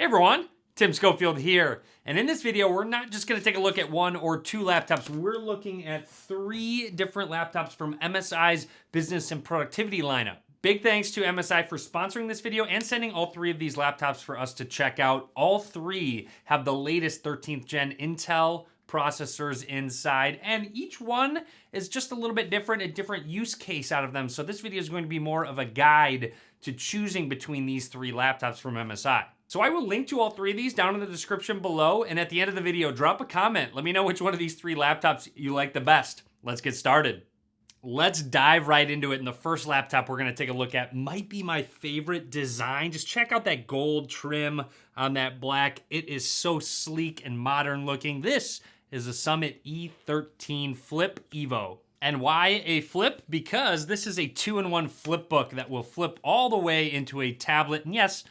everyone, Tim Schofield here. And in this video, we're not just gonna take a look at one or two laptops. We're looking at 3 different laptops from MSI's business and productivity lineup. Big thanks to MSI for sponsoring this video and sending all 3 of these laptops for us to check out. All 3 have the latest 13th gen Intel processors inside, and each one is just a little bit different, a different use case out of them. So this video is going to be more of a guide to choosing between these 3 laptops from MSI. So I will link to all 3 of these down in the description below, and at the end of the video, drop a comment. Let me know which one of these 3 laptops you like the best. Let's get started. Let's dive right into it. And the first laptop we're gonna take a look at might be my favorite design. Just check out that gold trim on that black. It is so sleek and modern looking. This is a Summit E13 Flip Evo. And why a flip? Because this is a 2-in-1 flip book that will flip all the way into a tablet. And yes,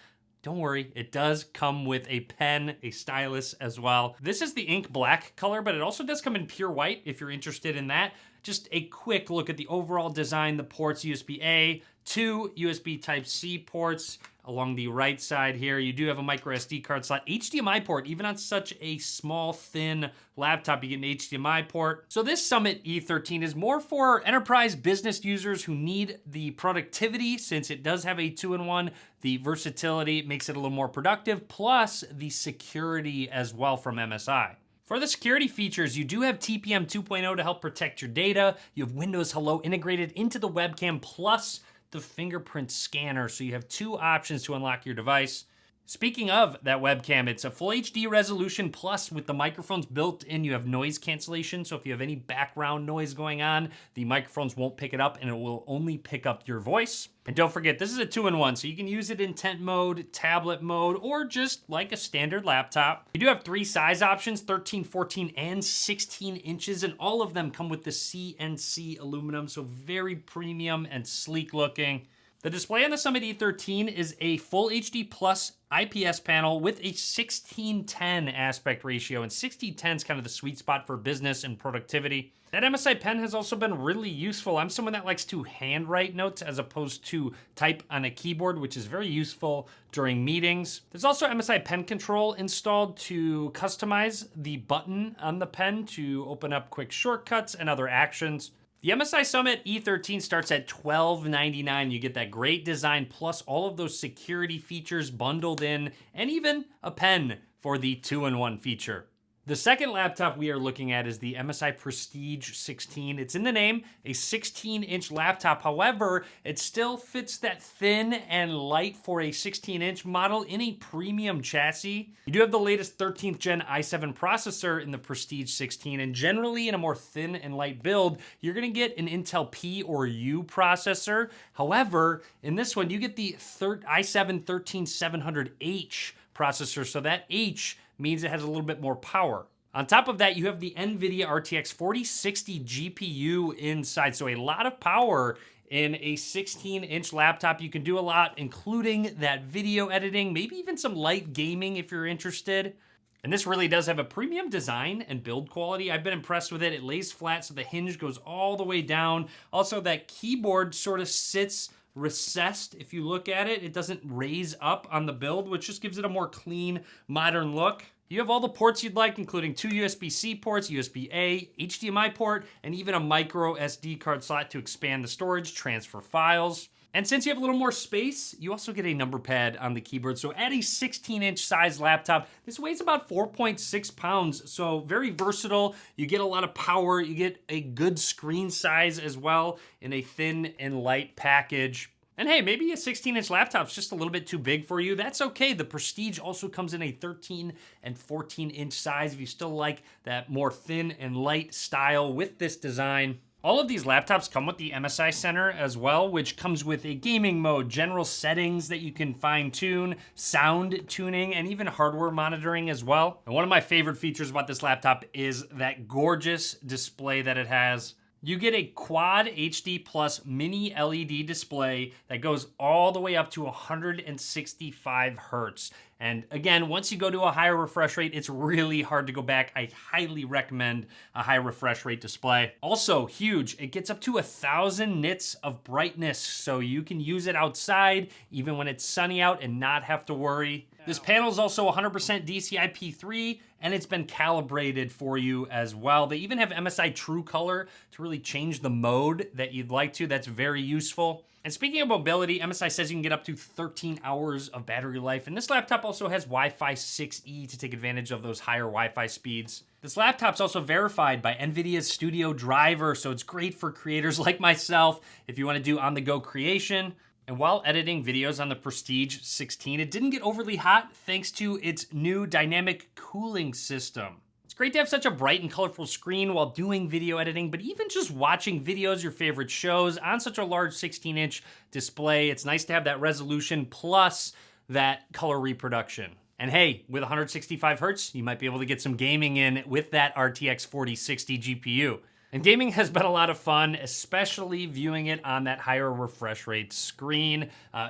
don't worry, it does come with a pen, a stylus as well. This is the ink black color, but it also does come in pure white if you're interested in that. Just a quick look at the overall design, the ports, USB-A, 2 USB Type-C ports along the right side here. You do have a micro SD card slot, HDMI port. Even on such a small, thin laptop, you get an HDMI port. So this Summit E13 is more for enterprise business users who need the productivity, since it does have a 2-in-1. The versatility makes it a little more productive, plus the security as well from MSI. For the security features, you do have TPM 2.0 to help protect your data. You have Windows Hello integrated into the webcam, plus the fingerprint scanner. So you have 2 options to unlock your device. Speaking of that webcam, it's a full HD resolution, plus with the microphones built in, you have noise cancellation. So if you have any background noise going on, the microphones won't pick it up and it will only pick up your voice. And don't forget, this is a 2-in-1, so you can use it in tent mode, tablet mode, or just like a standard laptop. You do have 3 size options, 13, 14, and 16 inches, and all of them come with the CNC aluminum, so very premium and sleek looking. The display on the Summit E13 is a full HD plus IPS panel with a 16:10 aspect ratio, and 16:10 is kind of the sweet spot for business and productivity. That MSI pen has also been really useful. I'm someone that likes to handwrite notes as opposed to type on a keyboard, which is very useful during meetings. There's also MSI pen control installed to customize the button on the pen to open up quick shortcuts and other actions. The MSI Summit E13 starts at $12.99. You get that great design plus all of those security features bundled in, and even a pen for the 2-in-1 feature. The second laptop we are looking at is the MSI Prestige 16. It's in the name, a 16-inch laptop. However, it still fits that thin and light for a 16-inch model in a premium chassis. You do have the latest 13th gen i7 processor in the Prestige 16, and generally in a more thin and light build, you're gonna get an Intel P or U processor. However, in this one, you get the i7 13700H processor, so that H means it has a little bit more power. On top of that, you have the NVIDIA RTX 4060 GPU inside, so a lot of power in a 16-inch laptop. You can do a lot, including that video editing, maybe even some light gaming if you're interested. And this really does have a premium design and build quality. I've been impressed with it. It lays flat, so the hinge goes all the way down. Also, that keyboard sort of sits recessed. If you look at it, it doesn't raise up on the build, which just gives it a more clean, modern look. You have all the ports you'd like, including 2 USB-C ports, USB-A, HDMI port, and even a micro SD card slot to expand the storage, transfer files. And since you have a little more space, you also get a number pad on the keyboard. So at a 16-inch size laptop, this weighs about 4.6 pounds. So very versatile. You get a lot of power. You get a good screen size as well in a thin and light package. And hey, maybe a 16-inch laptop's just a little bit too big for you. That's okay. The Prestige also comes in a 13 and 14-inch size if you still like that more thin and light style with this design. All of these laptops come with the MSI Center as well, which comes with a gaming mode, general settings that you can fine tune, sound tuning, and even hardware monitoring as well. And one of my favorite features about this laptop is that gorgeous display that it has. You get a Quad HD Plus mini LED display that goes all the way up to 165 Hertz. And again, once you go to a higher refresh rate, it's really hard to go back. I highly recommend a high refresh rate display. Also huge, it gets up to 1,000 nits of brightness, so you can use it outside even when it's sunny out and not have to worry. This panel is also 100% DCI-P3, and it's been calibrated for you as well. They even have MSI True Color to really change the mode that you'd like to. That's very useful. And speaking of mobility, MSI says you can get up to 13 hours of battery life. And this laptop also has Wi-Fi 6E to take advantage of those higher Wi-Fi speeds. This laptop's also verified by NVIDIA's Studio Driver, so it's great for creators like myself if you want to do on-the-go creation. And while editing videos on the Prestige 16, it didn't get overly hot thanks to its new dynamic cooling system. It's great to have such a bright and colorful screen while doing video editing, but even just watching videos, your favorite shows, on such a large 16-inch display, it's nice to have that resolution plus that color reproduction. And hey, with 165 Hz, you might be able to get some gaming in with that RTX 4060 GPU. And gaming has been a lot of fun, especially viewing it on that higher refresh rate screen,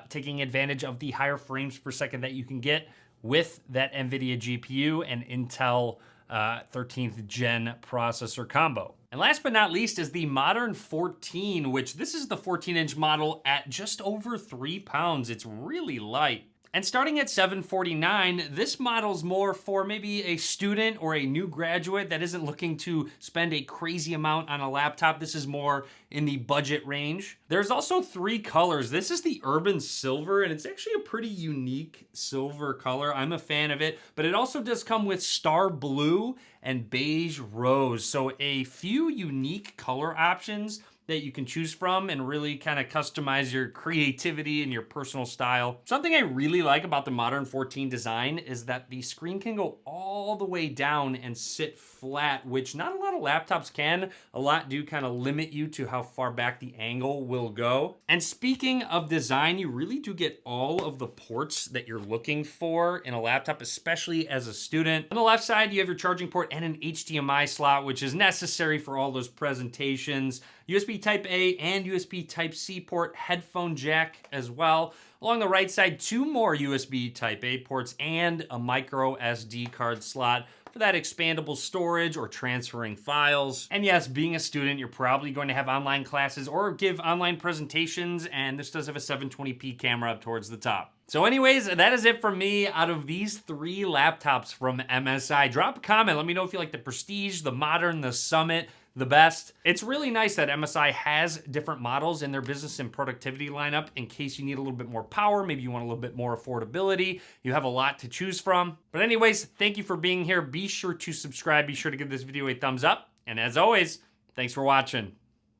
taking advantage of the higher frames per second that you can get with that NVIDIA GPU and Intel 13th gen processor combo. And last but not least is the Modern 14, which this is the 14-inch model at just over 3 pounds. It's really light. And starting at $749, this model's more for maybe a student or a new graduate that isn't looking to spend a crazy amount on a laptop. This is more in the budget range. There's also 3 colors. This is the Urban Silver, and it's actually a pretty unique silver color. I'm a fan of it, but it also does come with Star Blue and Beige Rose. So a few unique color options that you can choose from and really kind of customize your creativity and your personal style. Something I really like about the Modern 14 design is that the screen can go all the way down and sit flat, which not a lot of laptops can. A lot do kind of limit you to how far back the angle will go. And speaking of design, you really do get all of the ports that you're looking for in a laptop, especially as a student. On the left side, you have your charging port and an HDMI slot, which is necessary for all those presentations. USB Type-A and USB Type-C port, headphone jack as well. Along the right side, 2 more USB Type-A ports and a micro SD card slot for that expandable storage or transferring files. And yes, being a student, you're probably going to have online classes or give online presentations, and this does have a 720p camera up towards the top. So anyways, that is it from me out of these 3 laptops from MSI. Drop a comment, let me know if you like the Prestige, the Modern, the Summit, the best. It's really nice that MSI has different models in their business and productivity lineup in case you need a little bit more power, maybe you want a little bit more affordability. You have a lot to choose from. But anyways, thank you for being here. Be sure to subscribe. Be sure to give this video a thumbs up. And as always, thanks for watching.